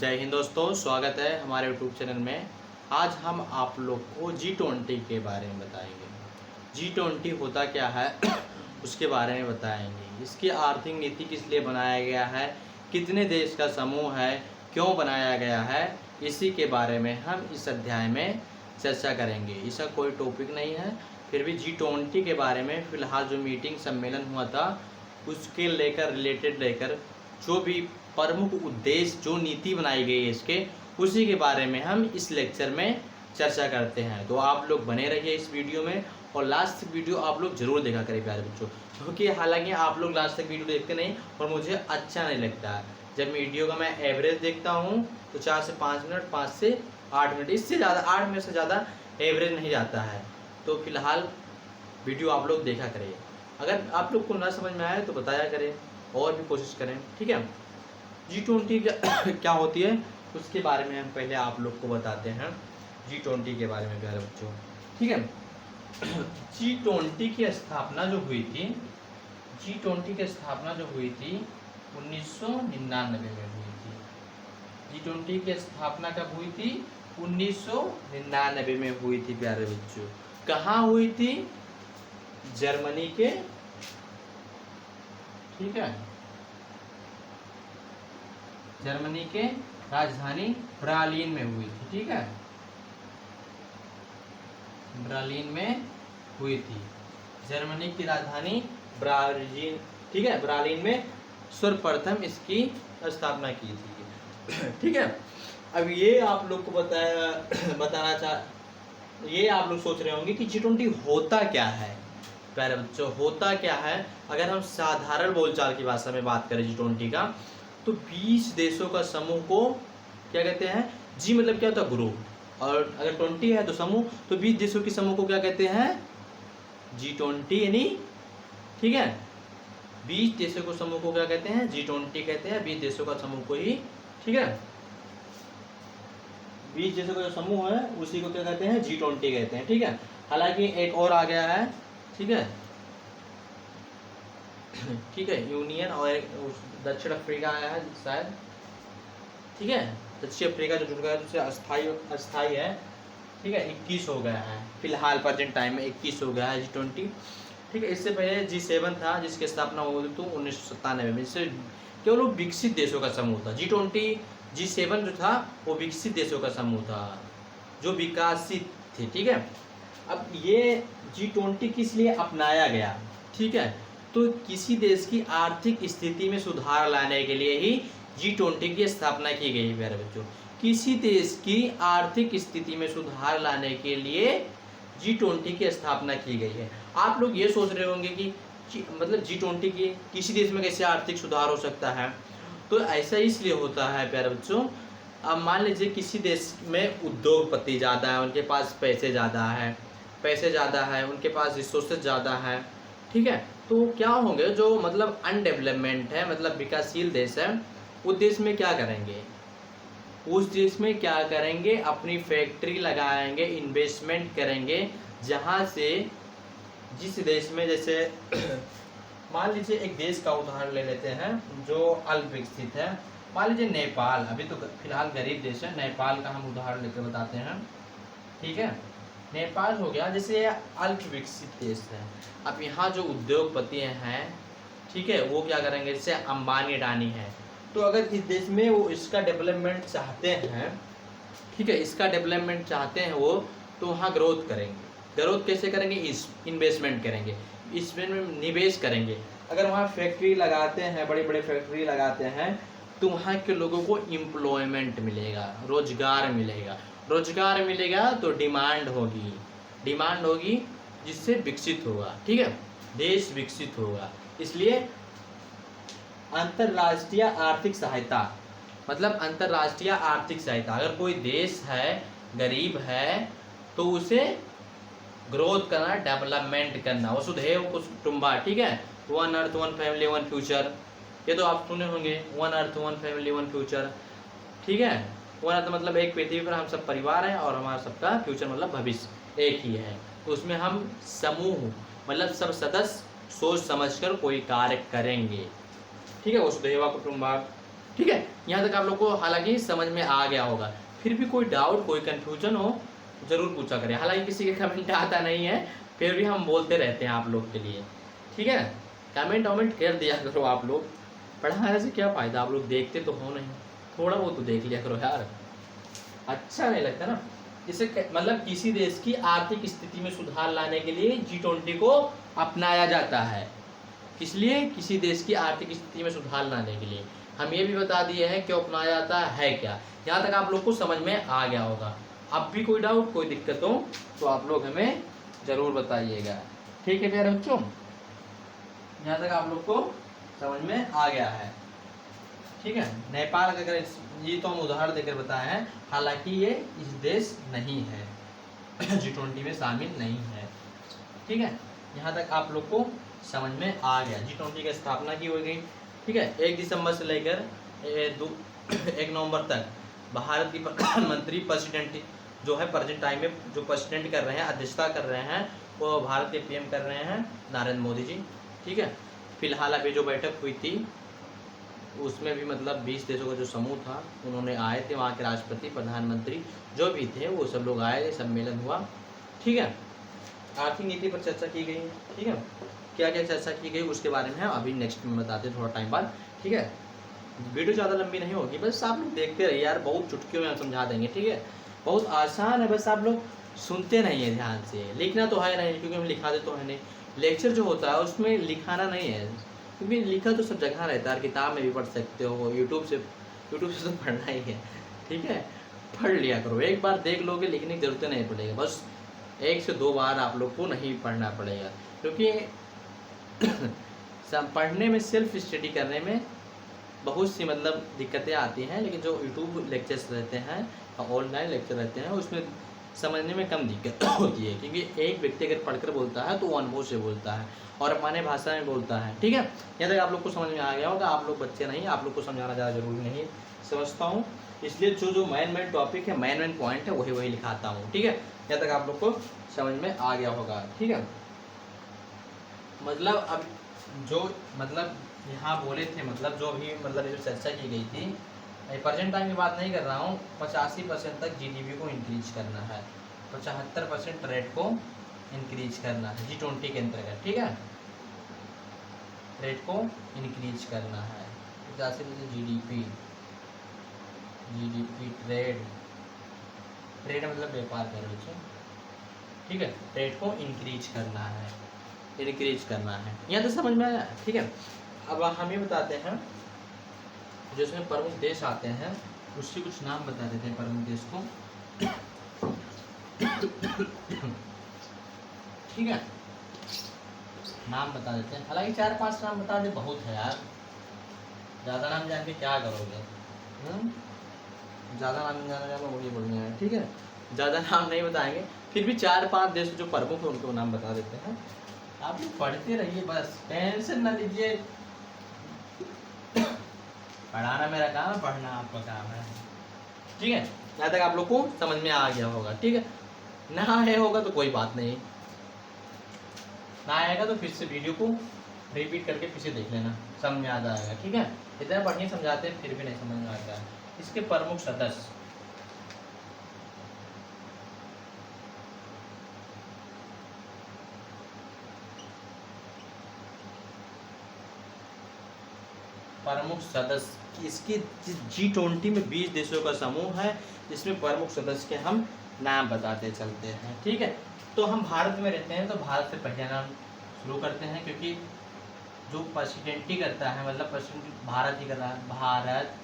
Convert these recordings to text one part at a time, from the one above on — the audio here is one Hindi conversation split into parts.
जय हिंद दोस्तों, स्वागत है हमारे यूट्यूब चैनल में। आज हम आप लोग को G20 के बारे में बताएंगे। G20 होता क्या है उसके बारे में बताएंगे। इसकी आर्थिक नीति किस लिए बनाया गया है, कितने देश का समूह है, क्यों बनाया गया है, इसी के बारे में हम इस अध्याय में चर्चा करेंगे। इसका कोई टॉपिक नहीं है, फिर भी G20 के बारे में फ़िलहाल जो मीटिंग सम्मेलन हुआ था उसके रिलेटेड लेकर जो भी प्रमुख उद्देश्य, जो नीति बनाई गई है इसके, उसी के बारे में हम इस लेक्चर में चर्चा करते हैं। तो आप लोग बने रहिए इस वीडियो में और लास्ट तक वीडियो आप लोग ज़रूर देखा करें प्यारे बच्चों, क्योंकि हालांकि आप लोग लास्ट तक वीडियो देखते नहीं और मुझे अच्छा नहीं लगता है। जब वीडियो का मैं एवरेज देखता हूँ तो 4 से 5 मिनट, 5 से 8 मिनट, इससे ज़्यादा 8 मिनट से ज़्यादा एवरेज नहीं जाता है। तो फिलहाल वीडियो आप लोग देखा करें। अगर आप लोग को ना समझ में आए तो बताया करें और भी कोशिश करें, ठीक है। G20 क्या होती है उसके बारे में हम पहले आप लोग को बताते हैं। G20 के बारे में प्यारे बच्चों, ठीक है। G20 की स्थापना जो हुई थी, G20 की स्थापना जो हुई थी 1999 में हुई थी। G20 की स्थापना कब हुई थी? 1999 में हुई थी प्यारे बच्चों। कहाँ हुई थी? जर्मनी के, ठीक है, जर्मनी के राजधानी बर्लिन में हुई थी, ठीक है, बर्लिन में हुई थी। जर्मनी की राजधानी बर्लिन, ठीक है, बर्लिन में सर्वप्रथम इसकी स्थापना की थी, ठीक है। अब ये आप लोग को ये आप लोग सोच रहे होंगे कि G20 होता क्या है प्यारे बच्चों, होता क्या है। अगर हम साधारण बोलचाल की भाषा में बात करें G20 का, तो 20 देशों का समूह को क्या कहते हैं? जी मतलब क्या होता है? ग्रुप। और अगर 20 है तो समूह, तो 20 देशों के समूह को क्या कहते हैं? G20 यानी, ठीक है, 20 देशों को समूह को क्या कहते हैं? G20 कहते हैं। 20 देशों का समूह को ही, ठीक है, 20 देशों का जो समूह है उसी को क्या कहते हैं? G20 कहते हैं, ठीक है। हालांकि एक और आ गया है, ठीक है, ठीक है, यूनियन, और दक्षिण अफ्रीका आया है शायद, ठीक है, दक्षिण अफ्रीका जो जुड़ गया है उससे अस्थाई है, ठीक है, 21 हो गया है फिलहाल प्रेजेंट टाइम में, 21 हो गया है G20, ठीक है। इससे पहले G7 था जिसकी स्थापना हुई थी 1997 में, जिससे केवल विकसित देशों का समूह था। G7 जो था वो विकसित देशों का समूह था, जो विकसित थे, ठीक है। अब ये G20 किस लिए अपनाया गया, ठीक है, तो किसी देश की आर्थिक स्थिति में सुधार लाने के लिए ही G20 की स्थापना की गई है प्यारे बच्चों। किसी देश की आर्थिक स्थिति में सुधार लाने के लिए G20 की स्थापना की गई है। आप लोग ये सोच रहे होंगे कि मतलब G20 की किसी देश में कैसे आर्थिक सुधार हो सकता है? तो ऐसा इसलिए होता है प्यारे बच्चों, अब मान लीजिए किसी देश में उद्योगपति ज़्यादा है, उनके पास पैसे ज़्यादा है, उनके पास रिसोर्सेज ज़्यादा है, ठीक है, तो क्या होंगे जो मतलब अनडेवलपमेंट है, मतलब विकासशील देश है, उस देश में क्या करेंगे? उस देश में क्या करेंगे? अपनी फैक्ट्री लगाएंगे, इन्वेस्टमेंट करेंगे, जहाँ से जिस देश में, जैसे मान लीजिए एक देश का उदाहरण ले लेते हैं जो अल्प विकसित है, मान लीजिए नेपाल, अभी तो फिलहाल गरीब देश है, नेपाल का हम उदाहरण लेकर बताते हैं, ठीक है। नेपाल हो गया जैसे अल्प विकसित देश है। अब यहाँ जो उद्योगपति हैं, ठीक है, वो क्या करेंगे? जैसे अंबानी अडानी है, तो अगर इस देश में वो इसका डेवलपमेंट चाहते हैं, ठीक है, इसका डेवलपमेंट चाहते हैं वो, तो वहाँ ग्रोथ करेंगे। ग्रोथ कैसे करेंगे? इन्वेस्टमेंट करेंगे, इसमें निवेश करेंगे। अगर वहाँ फैक्ट्री लगाते हैं, बड़ी बड़ी फैक्ट्री लगाते हैं, तो वहाँ के लोगों को एम्प्लॉयमेंट मिलेगा, रोजगार मिलेगा तो डिमांड होगी, जिससे विकसित होगा, ठीक है, देश विकसित होगा। इसलिए अंतर्राष्ट्रीय आर्थिक सहायता, मतलब अंतर्राष्ट्रीय आर्थिक सहायता, अगर कोई देश है गरीब है तो उसे ग्रोथ करना, डेवलपमेंट करना, वसुधैव कुटुंबा, ठीक है, one earth one family one future, ये तो आप सुने होंगे, one earth one family one future, ठीक है। वन अर्थ मतलब एक पृथ्वी पर हम सब परिवार हैं और हमारा सबका फ्यूचर मतलब भविष्य एक ही है। तो उसमें हम समूह मतलब सब सदस्य सोच समझकर कोई कार्य करेंगे, ठीक है, वसुधैव कुटुंबा, ठीक है, यहाँ तक आप लोग को हालांकि समझ में आ गया होगा। फिर भी कोई डाउट कोई कन्फ्यूजन हो ज़रूर पूछा करें, हालांकि किसी के कमेंट आता नहीं है, फिर भी हम बोलते रहते हैं आप लोग के लिए। ठीक है, कमेंट वमेंट कर दिया करो आप लोग, पढ़ाने से क्या फ़ायदा, आप लोग देखते तो हो नहीं, थोड़ा बहुत तो देख लिया करो यार, अच्छा नहीं लगता ना। इसे मतलब किसी देश की आर्थिक स्थिति में सुधार लाने के लिए G20 को अपनाया जाता है। किस लिए? किसी देश की आर्थिक स्थिति में सुधार लाने के लिए। हम ये भी बता दिए हैं क्यों अपनाया जाता है क्या। यहाँ तक आप लोग को समझ में आ गया होगा। अब भी कोई डाउट कोई दिक्कत हो तो आप लोग हमें ज़रूर बताइएगा। ठीक है प्यारे बच्चों, यहाँ तक आप लोग को समझ में आ गया है। ठीक है, नेपाल का अगर ये तो हम उदाहरण देकर बताए हैं, हालांकि ये इस देश नहीं है, G20 में शामिल नहीं है। ठीक है, यहाँ तक आप लोग को समझ में आ गया। G20 की स्थापना की हो गई। ठीक है, 1 दिसंबर से लेकर 1 नवंबर तक भारत की प्रधानमंत्री प्रेसिडेंट जो है प्रेजेंट टाइम में जो प्रेसिडेंट कर रहे हैं, अध्यक्षता कर रहे हैं, वो भारत के PM कर रहे हैं नरेंद्र मोदी जी। ठीक है, फिलहाल अभी जो बैठक हुई थी उसमें भी मतलब 20 देशों का जो समूह था उन्होंने आए थे, वहाँ के राष्ट्रपति प्रधानमंत्री जो भी थे वो सब लोग आए, सम्मेलन हुआ। ठीक है, आर्थिक नीति पर चर्चा की गई। ठीक है, क्या क्या चर्चा की गई उसके बारे में अभी नेक्स्ट में बताते हैं थोड़ा टाइम बाद। ठीक है, वीडियो ज़्यादा लंबी नहीं होगी, बस आप लोग देखते रहिए यार, बहुत चुटकियों में हम समझा देंगे। ठीक है, बहुत आसान है, बस आप लोग सुनते नहीं है ध्यान से। लिखना तो है नहीं क्योंकि हम लिखाते तो है नहीं, लेक्चर जो होता है उसमें लिखाना नहीं है, क्योंकि लिखा तो सब जगह रहता है, किताब में भी पढ़ सकते हो, यूट्यूब से तो पढ़ना ही है। ठीक है, पढ़ लिया करो, एक बार देख लोगे लिखने की जरूरत नहीं पड़ेगा, बस 1 से 2 बार आप लोग को नहीं पढ़ना पड़ेगा, क्योंकि पढ़ने में सेल्फ स्टडी करने में बहुत सी मतलब दिक्कतें आती हैं, लेकिन जो यूट्यूब लेक्चर्स रहते हैं ऑनलाइन लेक्चर रहते हैं उसमें समझने में कम दिक्कत होती है, क्योंकि एक व्यक्ति अगर पढ़कर बोलता है तो वो अनुभव से बोलता है और अपने भाषा में बोलता है। ठीक है, यहाँ तक आप लोग को समझ में आ गया होगा। आप लोग बच्चे नहीं, आप लोग को समझाना ज़्यादा जरूरी नहीं समझता हूँ, इसलिए जो मेन टॉपिक है, मेन पॉइंट है वही लिखाता हूँ। ठीक है, यहाँ तक आप लोग को समझ में आ गया होगा। ठीक है, मतलब अब जो मतलब यहाँ बोले थे, मतलब जो भी मतलब जो चर्चा की गई थी, प्रेजेंट टाइम की बात नहीं कर रहा हूँ, 85% तक GDP को इंक्रीज करना है, 75% रेट को इंक्रीज करना है G20 के अंतर्गत। ठीक है, रेट को इंक्रीज करना है, 85% GDP ट्रेड मतलब व्यापार कर बच्चों। ठीक है, रेट को इंक्रीज करना है, यहाँ तो समझ में आया। ठीक है, अब हम ये बताते हैं जो इसमें प्रमुख देश आते हैं उसके कुछ नाम बता देते हैं प्रमुख देश को। ठीक है, नाम बता देते हैं, हालांकि 4-5 नाम बता दे बहुत है यार, ज़्यादा नाम जान के क्या करोगे। ज़्यादा नाम जाना वही बोलना है। ठीक है, ज़्यादा नाम नहीं बताएंगे, फिर भी 4-5 देश जो प्रमुख है उनको नाम बता देते हैं। आप लोग पढ़ते रहिए, बस टेंशन ना लीजिए, पढ़ाना मेरा काम है, पढ़ना आपका काम है। ठीक है, यहाँ तक आप लोग को समझ में आ गया होगा। ठीक है, ना आया होगा तो कोई बात नहीं, ना आएगा तो फिर से वीडियो को रिपीट करके फिर से देख लेना, समझ में आ जाएगा। ठीक है, इतना बढ़िया समझाते हैं फिर भी नहीं समझ में आता है। इसके प्रमुख सदस्य इसकी G20 में 20 देशों का समूह है, जिसमें प्रमुख सदस्य के हम नाम बताते चलते हैं। ठीक है, तो हम भारत में रहते हैं तो भारत से पहले नाम शुरू करते हैं, क्योंकि जो प्रेसिडेंटी करता है मतलब प्रेसिडेंट भारत ही कर रहा है। भारत,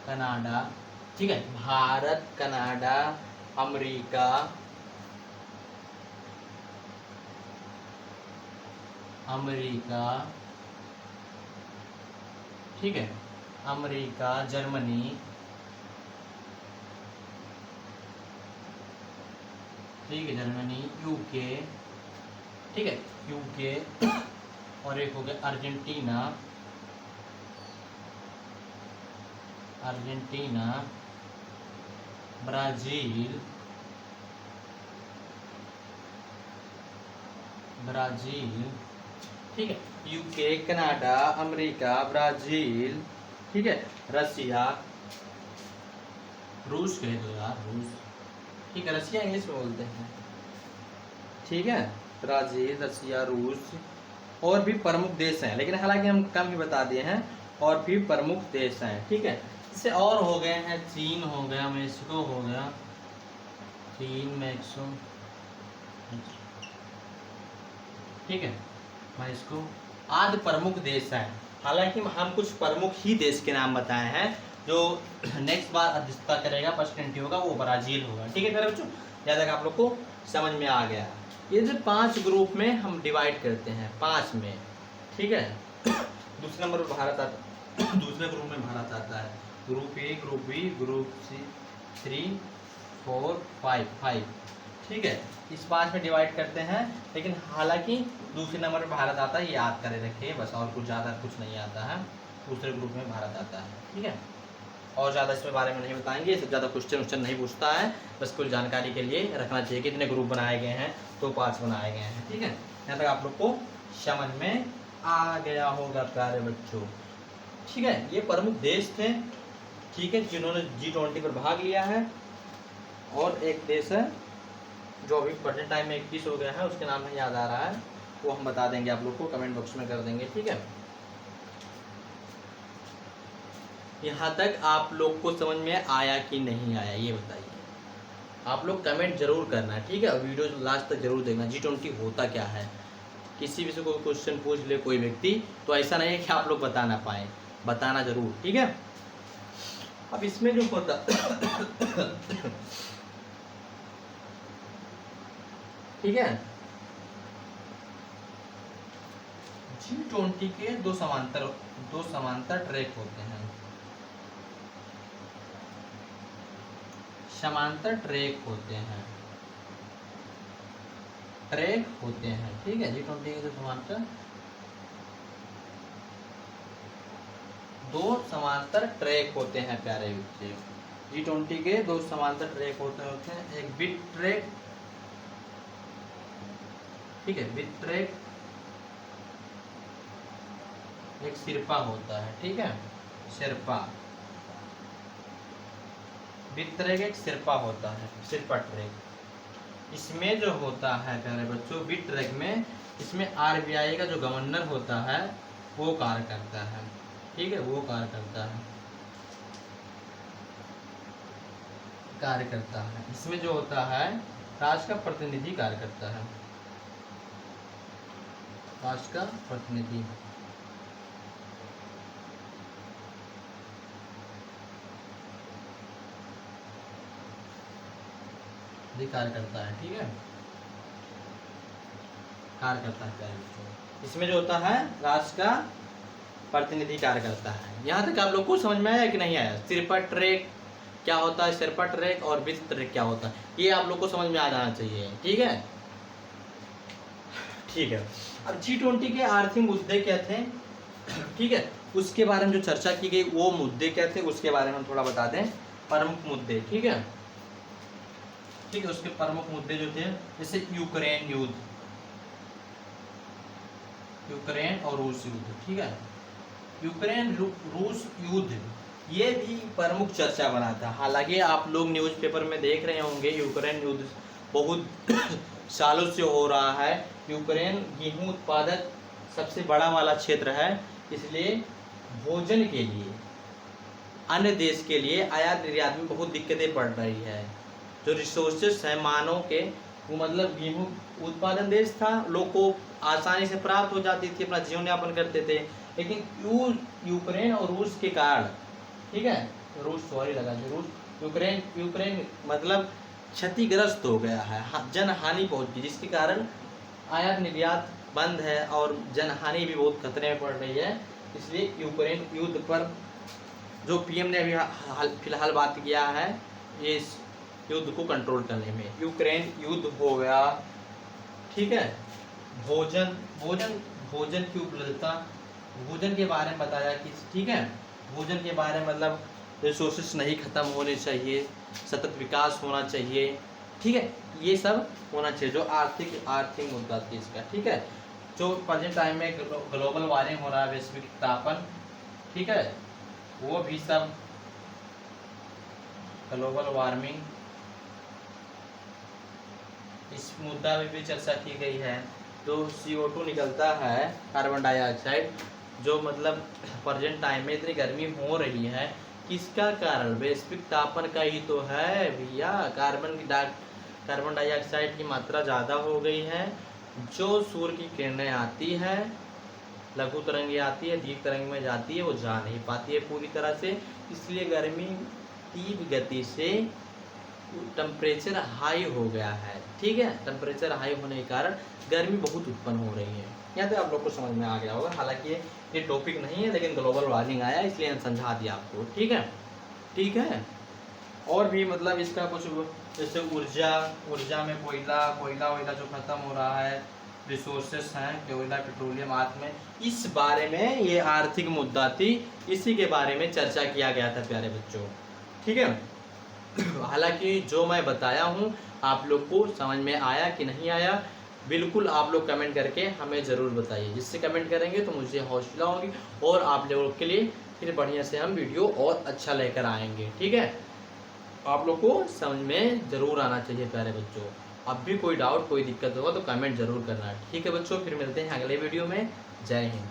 कनाडा, ठीक है, भारत, कनाडा, अमेरिका, ठीक है, अमेरिका, जर्मनी, ठीक है, जर्मनी, यूके, ठीक है, यूके, और एक हो गया अर्जेंटीना, ब्राज़ील, ठीक है, यूके, कनाडा, अमेरिका, ब्राजील, ठीक है, रसिया, रूस कह दो यार, रूस, ठीक है, रसिया इंग्लिश में बोलते हैं, ठीक है, ब्राजील, रसिया, रूस, और भी प्रमुख देश हैं, लेकिन हालांकि हम कम ही बता दिए हैं, और भी प्रमुख देश हैं, ठीक है। इससे और हो गए हैं, चीन हो गया, मेक्सिको हो गया, चीन, मैक्सिको, ठीक है, मेक्सिको आदि प्रमुख देश हैं। हालांकि हम कुछ प्रमुख ही देश के नाम बताए हैं, जो नेक्स्ट बार अध्यक्षता करेगा, प्रेसिडेंट होगा, वो ब्राजील होगा, ठीक है प्यारे बच्चों, जहाँ तक आप लोग को समझ में आ गया। ये जो 5 ग्रुप में हम डिवाइड करते हैं, 5 में, ठीक है। दूसरे नंबर पर भारत आता, दूसरे ग्रुप में भारत आता है, group A, group B, group C, 3, 4, 5, ठीक है, इस 5 में डिवाइड करते हैं। लेकिन हालांकि दूसरे नंबर पर भारत आता है, ये याद करे रखिए बस, और कुछ ज़्यादा कुछ नहीं आता है, दूसरे ग्रुप में भारत आता है, ठीक है। और ज़्यादा इसमें बारे में नहीं बताएंगे, इससे ज़्यादा क्वेश्चन नहीं पूछता है, बस कुछ जानकारी के लिए रखना चाहिए, कितने ग्रुप बनाए गए हैं, तो 5 बनाए गए हैं, ठीक है। यहाँ तक आप लोग को समझ में आ गया होगा प्यारे बच्चों, ठीक है। ये प्रमुख देश थे, ठीक है, जिन्होंने G20 पर भाग लिया है। और एक देश है जो अभी प्रेजेंट टाइम में 21 हो गया है, उसके नाम नहीं याद आ रहा है, वो हम बता देंगे आप लोग को, कमेंट बॉक्स में कर देंगे, ठीक है। यहाँ तक आप लोग को समझ में आया कि नहीं आया, ये बताइए, आप लोग कमेंट जरूर करना, ठीक है। वीडियो लास्ट तक जरूर देखना। G20 होता क्या है, किसी भी से कोई क्वेश्चन पूछ ले कोई व्यक्ति, तो ऐसा नहीं है कि आप लोग बता ना पाए, बताना जरूर, ठीक है। अब इसमें जो होता ठीक है, G20 के दो समांतर ट्रैक होते हैं, समांतर ट्रैक होते हैं, ठीक है। G20 के दो समांतर ट्रैक होते हैं प्यारे बच्चे। G20 के 2 समांतर ट्रैक होते हैं, एक बिट ट्रैक, ठीक है, बिट ट्रैक, एक सिरपा होता है, ठीक है, सिरपा, बिट ट्रैक एक सिरपा होता है, सिरपा ट्रैक। इसमें जो होता है प्यारे बच्चों, बिट ट्रैक में, इसमें RBI का जो गवर्नर होता है वो कार्य करता है, ठीक है, वो कार्य करता है। इसमें जो होता है, राष्ट्र का प्रतिनिधि कार्य करता है, राष्ट्र का प्रतिनिधि, कार्य करता है, ठीक है, कार्य करता है। इसमें जो होता है, राष्ट्र का प्रतिनिधि कार्य करता है। यहाँ तक आप लोग को समझ में आया कि नहीं आया? सिरपा ट्रैक क्या होता है, सिरपा ट्रैक और बिट ट्रैक क्या होता है, ये आप लोग को समझ में आ जाना चाहिए, ठीक है, ठीक है। अब G20 के आर्थिक मुद्दे क्या थे, ठीक है, उसके बारे में जो चर्चा की गई, वो मुद्दे क्या थे, उसके बारे में हम थोड़ा बता दें, प्रमुख मुद्दे, ठीक है, ठीक है। उसके प्रमुख मुद्दे जो थे, जैसे यूक्रेन युद्ध, यूक्रेन और रूस युद्ध, ठीक है, यूक्रेन रूस युद्ध, ये भी प्रमुख चर्चा बना था। हालांकि आप लोग न्यूज़पेपर में देख रहे होंगे, यूक्रेन युद्ध बहुत सालों से हो रहा है। यूक्रेन गेहूं उत्पादक सबसे बड़ा वाला क्षेत्र है, इसलिए भोजन के लिए अन्य देश के लिए आयात निर्यात में बहुत दिक्कतें पड़ रही है। जो रिसोर्सेस है मानव के, वो मतलब गेहूं उत्पादन देश था, लोग को आसानी से प्राप्त हो जाती थी, अपना जीवन यापन करते थे। लेकिन यूक्रेन और रूस के कारण, ठीक है, यूक्रेन मतलब क्षतिग्रस्त हो गया है, जन हानि पहुंची, जिसके कारण आयात निर्यात बंद है और जन हानि भी बहुत खतरे में पड़ रही है। इसलिए यूक्रेन युद्ध पर जो PM ने अभी फिलहाल बात किया है, ये इस युद्ध को कंट्रोल करने में, यूक्रेन युद्ध हो गया, ठीक है। भोजन की उपलब्धता, भोजन के बारे में बताया कि, ठीक है, भोजन के बारे में मतलब रिसोर्सेस नहीं खत्म होने चाहिए, सतत विकास होना चाहिए, ठीक है, ये सब होना चाहिए, जो आर्थिक मुद्दा थी इसका, ठीक है। जो प्रेजेंट टाइम में ग्लोबल वार्मिंग हो रहा है, वैश्विक तापन, ठीक है, वो भी सब ग्लोबल वार्मिंग, इस मुद्दा में भी चर्चा की गई है। तो CO2 निकलता है, कार्बन डाइऑक्साइड, जो मतलब प्रेजेंट टाइम में इतनी गर्मी हो रही है, किसका कारण? वैश्विक तापन का ही तो है भैया। कार्बन डाइऑक्साइड की मात्रा ज़्यादा हो गई है, जो सूर्य की किरणें आती है, लघु तरंगे आती है, दीर्घ तरंग में जाती है, वो जा नहीं पाती है पूरी तरह से, इसलिए गर्मी तीव्र गति से टेम्परेचर हाई हो गया है। ठीक है, टेम्परेचर हाई होने के कारण गर्मी बहुत उत्पन्न हो रही है। यहाँ पे आप लोग को समझ में आ गया होगा, हालांकि ये टॉपिक नहीं है, लेकिन ग्लोबल वार्मिंग आया इसलिए मैंने समझा दिया आपको। ठीक है, ठीक है। और भी मतलब इसका कुछ, जैसे ऊर्जा में कोयला जो खत्म हो रहा है, रिसोर्सेस हैं, कोयला, पेट्रोलियम आदि में, इस बारे में ये आर्थिक मुद्दा थी, इसी के बारे में चर्चा किया गया था प्यारे बच्चों। ठीक है, हालांकि जो मैं बताया हूँ आप लोग को समझ में आया कि नहीं आया, बिल्कुल आप लोग कमेंट करके हमें ज़रूर बताइए। जिससे कमेंट करेंगे तो मुझे हौसला होगी और आप लोगों के लिए फिर बढ़िया से हम वीडियो और अच्छा लेकर आएंगे। ठीक है, आप लोग को समझ में ज़रूर आना चाहिए प्यारे बच्चों। अब भी कोई डाउट, कोई दिक्कत होगा तो कमेंट ज़रूर करना। ठीक है बच्चों, फिर मिलते हैं अगले वीडियो में। जय हिंद।